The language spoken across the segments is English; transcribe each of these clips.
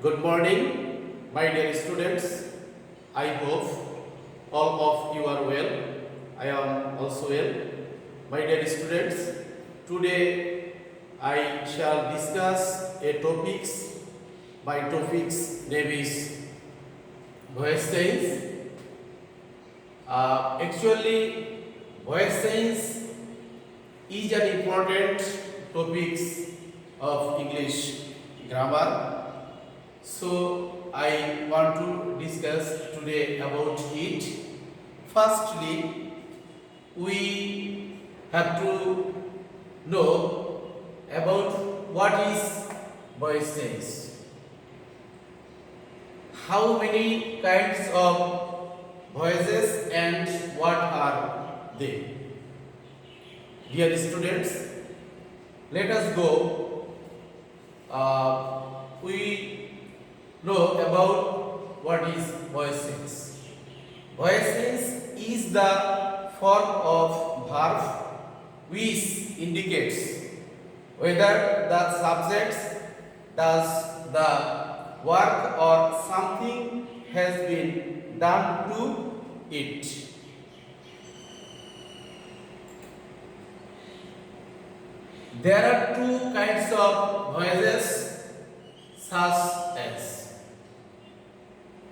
Good morning, my dear students. I hope all of you are well. I am also well. My dear students, today I shall discuss a topics. My topics name is voice science. Actually, voice science is an important topics of English grammar. So I want to discuss today about it. Firstly, we have to know about what is voice science. How many kinds of voices and what are they? Dear students, let us go. We know about what is voice sense. Voice sense is the form of verb which indicates whether the subject does the work or something has been done to it. There are two kinds of voices such as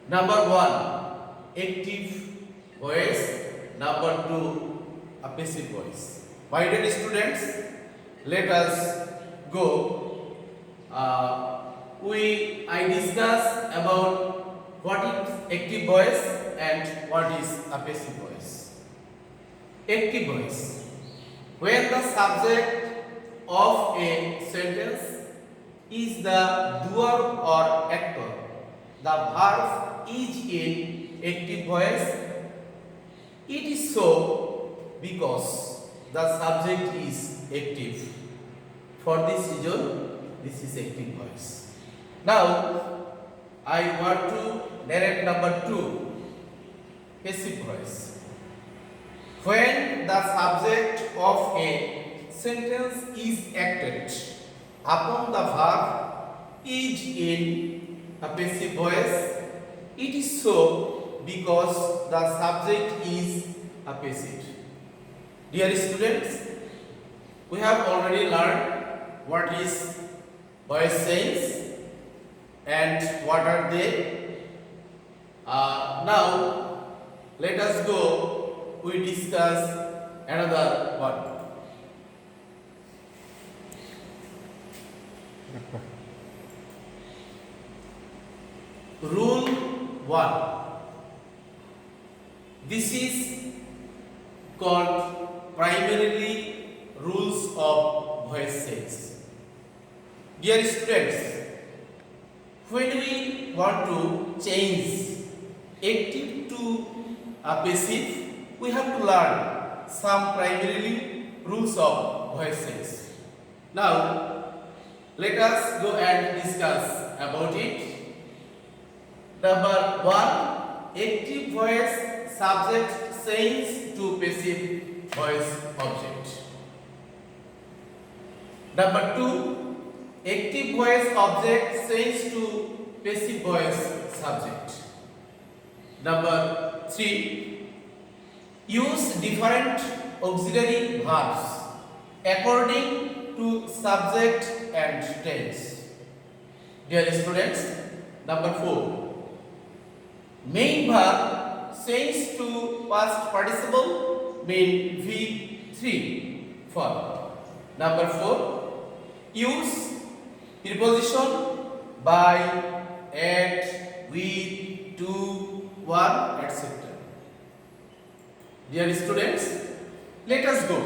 number one, active voice, number two, a passive voice. My dear students, let us go. I discuss about what is active voice and what is a passive voice. Active voice, when the subject of a sentence is the doer or actor, the verb is in active voice. It is so because the subject is active. For this reason, this is active voice. Now, I want to narrate number two, passive voice. When the subject of a sentence is acted upon the verb is in a passive voice, it is so because the subject is a passive. Dear students, we have already learned what is voice sense and what are they. Now, let us go. We discuss another one. Rule 1. This is called primarily rules of voice sense. Dear students, when we want to change active to a passive, we have to learn some primarily rules of voice sense. Now, let us go and discuss about it. Number 1, active voice subject change to passive voice object. Number 2, active voice object change to passive voice subject. Number 3, use different auxiliary verbs according to subject and tense. Dear students, number 4, main verb change to past participle mean V3 form. Number 4, use preposition by, at, with, to, one, etc. Dear students, let us go.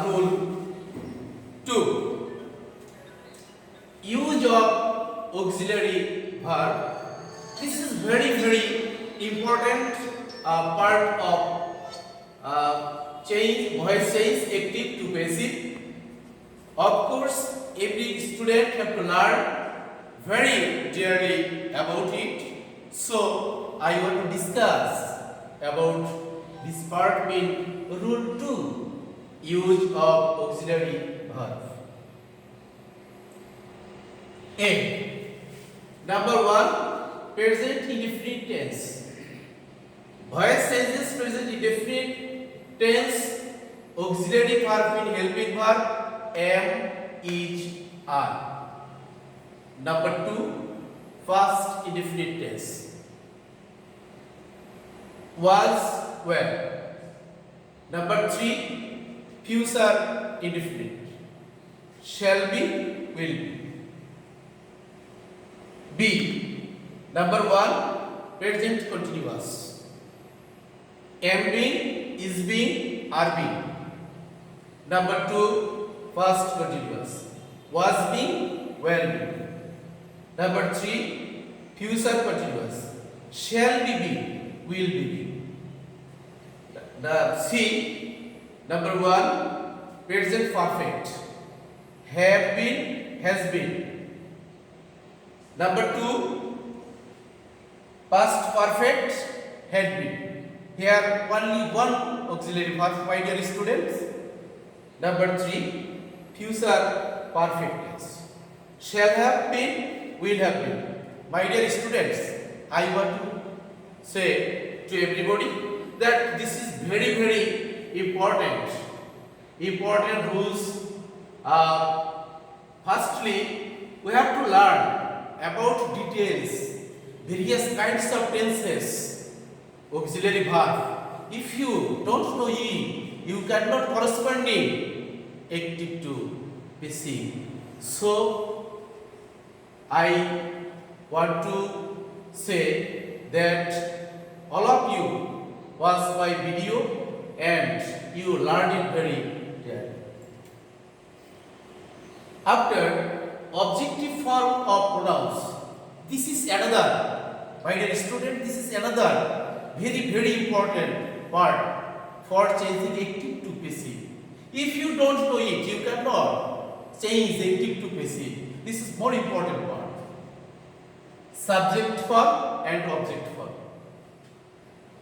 Rule 2. Use of auxiliary verb. This is very important part of change voice change active to passive. Of course, every student have to learn very dearly about it. So I want to discuss about this part mean rule 2, use of auxiliary verb. A. Number one, present indefinite tense. Voice senses present indefinite tense. Auxiliary verb in helping verb am, is, are. Number two, past indefinite tense. Was, were. Number three, future indefinite. Shall be, will be. B. Number one, present continuous. Am being, is being, are being. Number two, past continuous. Was being, were being. Number three, future continuous. Shall be being, will be being. The C. Number one, present perfect. Have been, has been. Number two, past perfect, had been. Here only one auxiliary verb, my dear students. Number three, future perfect tense. Shall have been, will have been. My dear students, I want to say to everybody that this is very, very important. Important rules. Firstly, we have to learn about details, various kinds of tenses, auxiliary verb. If you don't know it, you cannot corresponding active to passive. So I want to say that all of you watch my video and you learn it very well. After objective form of pronouns. This is another, my dear student, this is another very, very important part for changing active to passive. If you don't know it, you cannot change active to passive. This is more important part. Subject form and object form.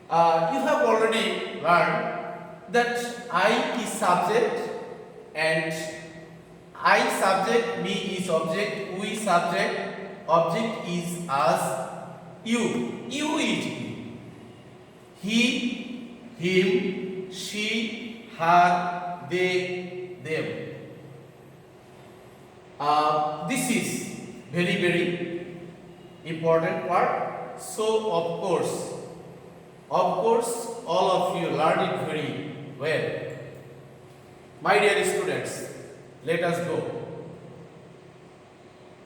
You have already learned that I is subject and I subject, me is object, we subject, object is us, you is he, him, she, her, they, them. This is very, very important part. So of course, all of you learned it very well. My dear students, let us go.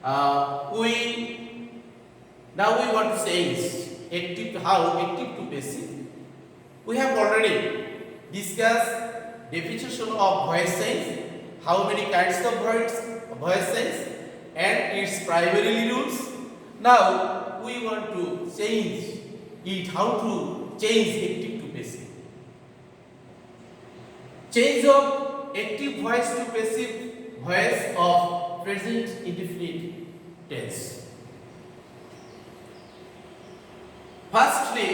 Now we want to change active to active to passive. We have already discussed definition of voice sense, how many kinds of voice sense, and its primary rules. Now we want to change it. How to change active to passive? Change of active voice to passive voice of present indefinite tense. Firstly,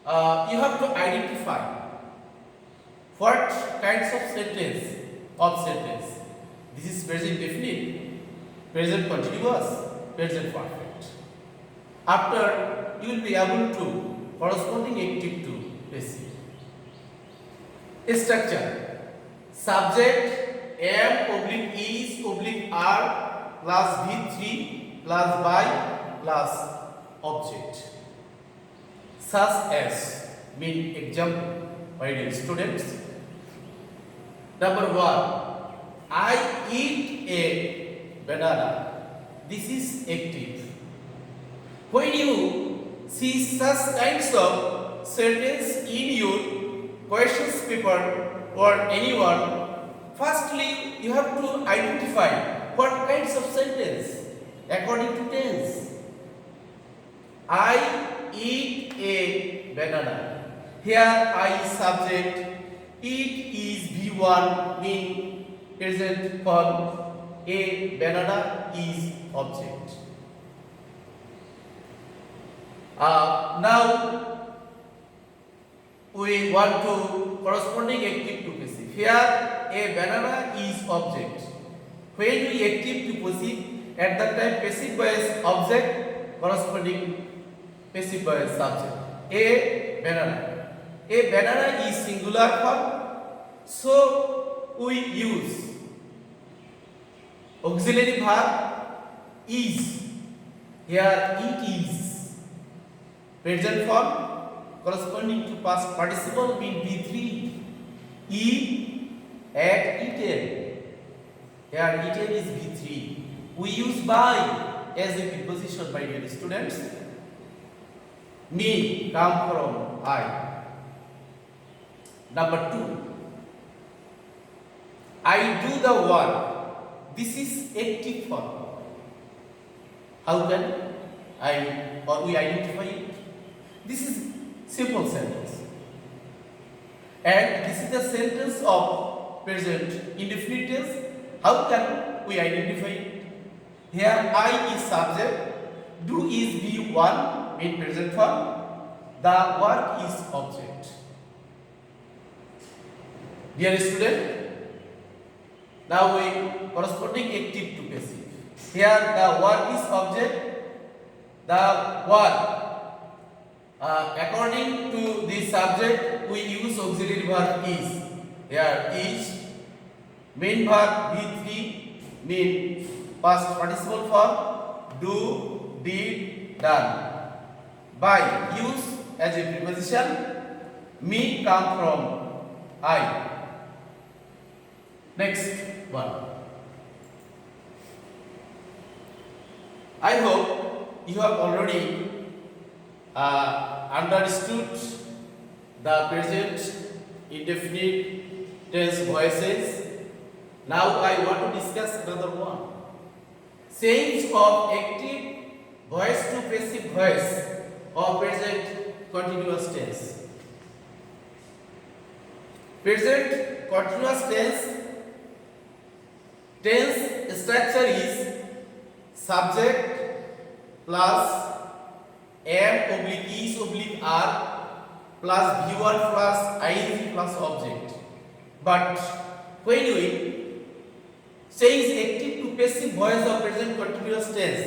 you have to identify what kinds of sentence. This is present indefinite, present continuous, present perfect. After, you will be able to corresponding active to passive. Structure: subject am oblique is oblique are plus V3 plus by plus object. Such as, mean example, my dear students. Number one, I eat a banana. This is active. When you see such kinds of sentence in your questions paper or anyone, firstly you have to identify what kinds of sentence according to tense. I eat a banana. Here I is subject, eat is V1, mean present form, a banana is object. Now we want to corresponding active to passive. Here a banana is object. When we active to passive, at that time passive voice object corresponding passive voice subject. A banana. A banana is singular form, so we use auxiliary verb is. Here it is present form corresponding to past participle mean B3. E at eaten. Here eaten is B3. We use by as a preposition, my dear students. Me come from I. Number 2. I do the work. This is active form. How can we identify it? This is simple sentence. And this is the sentence of present indefinite tense. How can we identify it? Here I is subject, do is B1 in present form, the work is object. Dear student, now we corresponding active to passive. Here the work is object, the work according to the subject we use auxiliary verb is. Here is main verb B3 mean past participle form do, did, done. By use as a preposition. Me come from I. Next one. I hope you have already understood the present indefinite tense voices. Now I want to discuss another one. Change of active voice to passive voice of present continuous tense. Present continuous tense structure is subject plus am oblique is oblique are plus v1 plus ing plus object. But when we change active to passive voice of present continuous tense,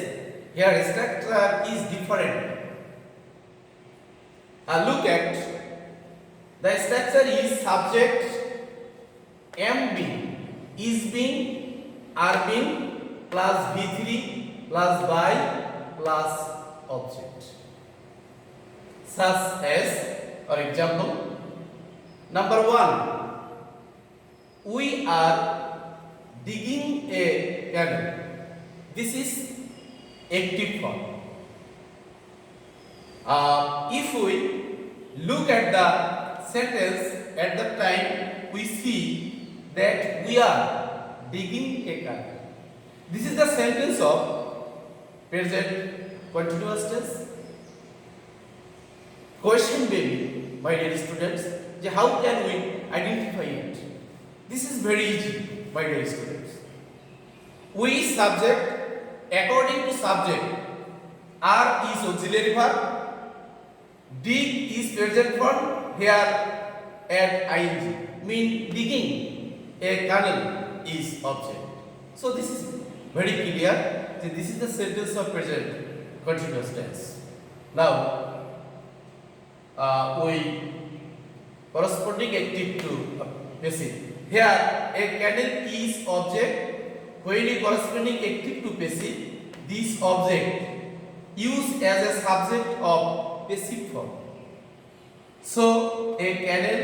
here structure is different. Look at the structure is subject am being, is being, are being plus v3 plus by plus object. Such as, for example, number 1, we are digging a canal. This is active form. If we look at the sentence, at that time we see that we are digging a canal. This is the sentence of present continuous tense. Question may be, my dear students, how can we identify it? This is very easy, my dear students. We subject, according to subject, are is auxiliary verb, dig is present form, here add ing, mean digging a canal is object. So this is very clear that this is the sentence of present continuous tense. Now we corresponding active to passive. Here a canal is object. When we corresponding active to passive, this object used as a subject of passive form. So a canal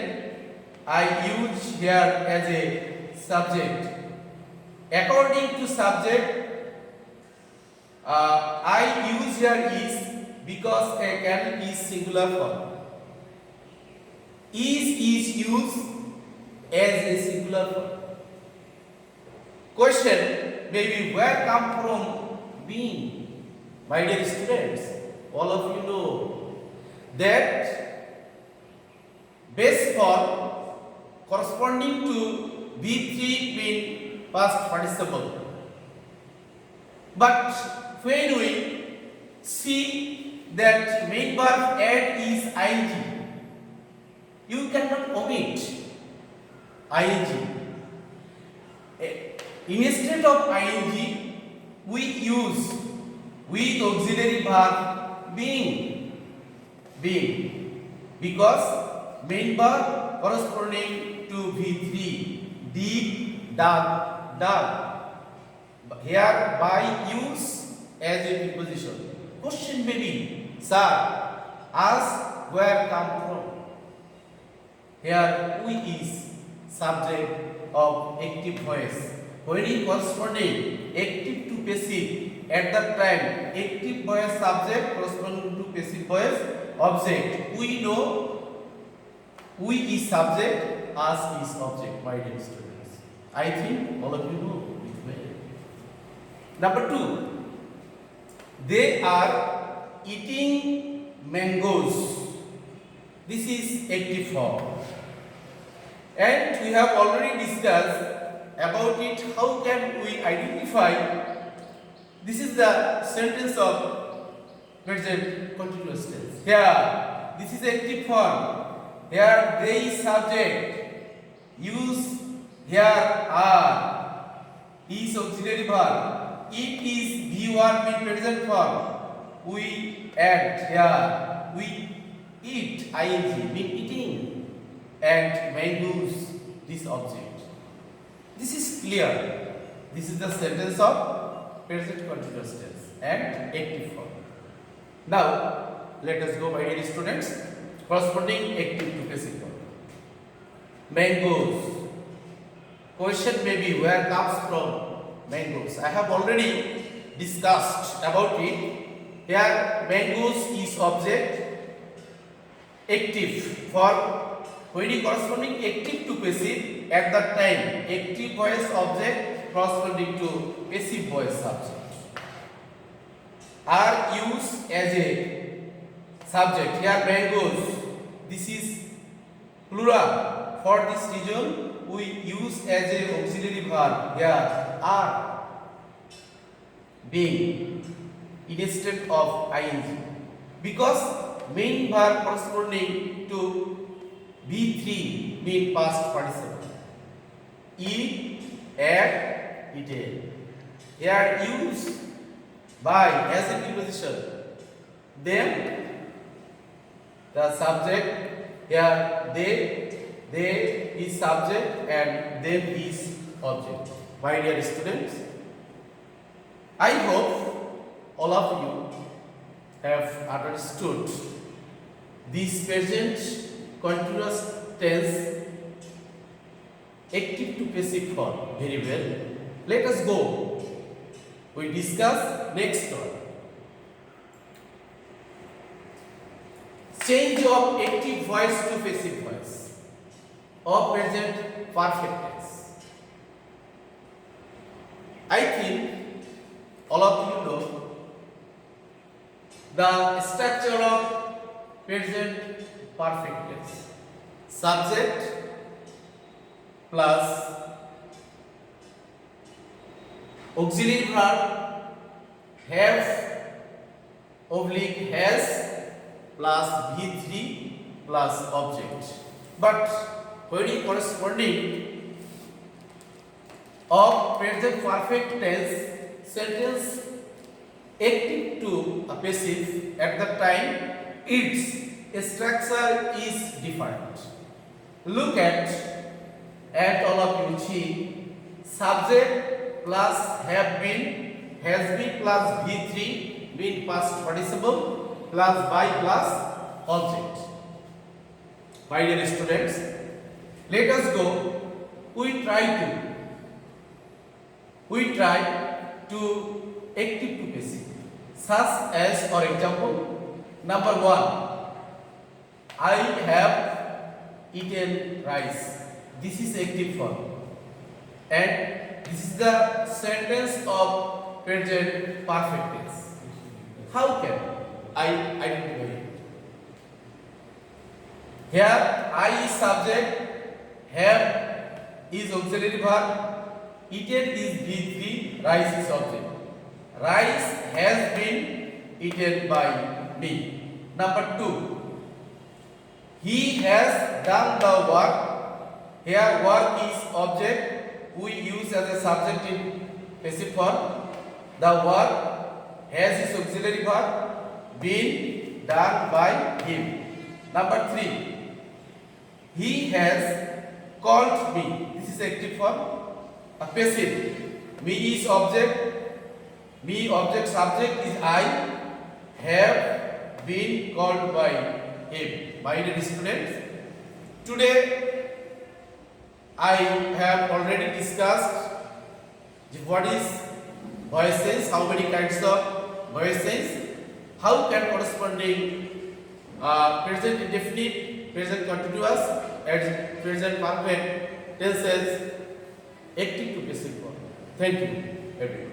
I use here as a subject. According to subject, I use here is because a canal is singular form. Is used as a singular form. Question maybe where come from being? My dear students, all of you know that base form corresponding to B3 being past participle. But when we see that main verb add is ing, you cannot omit ing. Instead of ing, we use with auxiliary verb being because main verb corresponding to V3 did, dug. Here by use as a preposition. Question may be, sir, ask where come from. Here we is subject of active voice. When it corresponding active to passive, at that time active voice subject corresponding to passive voice object. We know we is subject, ask is object, my dear students. I think all of you know it well. Number 2, they are eating mangoes. This is active form. And we have already discussed about it. How can we identify? This is the sentence of present continuous tense. Here, this is active form. Here, they is subject. Use here are. Is auxiliary verb. It is V1 mean present form. We add here. We eat ing mean eating, and mangoes this object. This is clear. This is the sentence of present continuous tense and active form. Now let us go, my dear students, corresponding active to passive form. Mangoes. Question may be, where comes from mangoes? I have already discussed about it. Here mangoes is object. Active for when it corresponding active to passive, at that time active voice object corresponding to passive voice subject are used as a subject. Here mangoes, this is plural. For this reason we use as a auxiliary verb here are being in a state of ing because main verb corresponding to V3 mean past participle. Eat, ate, eaten. Here used by as a preposition. Then the subject here they is subject and them is object. My dear students, I hope all of you have understood this present continuous tense active to passive form very well. Let us go. We discuss next one. Change of active voice to passive voice of present perfect tense. I think all of you know the structure of present perfect tense. Subject plus auxiliary verb have oblique has plus V3 plus object. But when it corresponding of present perfect tense sentence active to a passive, at the time its structure is different. Look at all of you see subject plus have been, has been plus V3 mean past participle plus by plus object. My dear students, let us go. We try to active to passive, such as, for example, number 1, I have eaten rice. This is active form, and this is the sentence of present perfect tense. How can I identify it? Here I is subject, have is auxiliary verb, eaten is V3, rice is object. Rice has been eaten by me. Number 2, he has done the work. Here work is object. We use as a subject in passive form. the work has is auxiliary verb been done by him. Number 3, he has called me. This is active form. A passive. Me is object. Me object, subject is I. Have been called by him. My dear students, today I have already discussed what is voice sense, how many kinds of voice sense, how can corresponding present indefinite, present continuous, and present perfect tenses active to passive form. Thank you, everyone.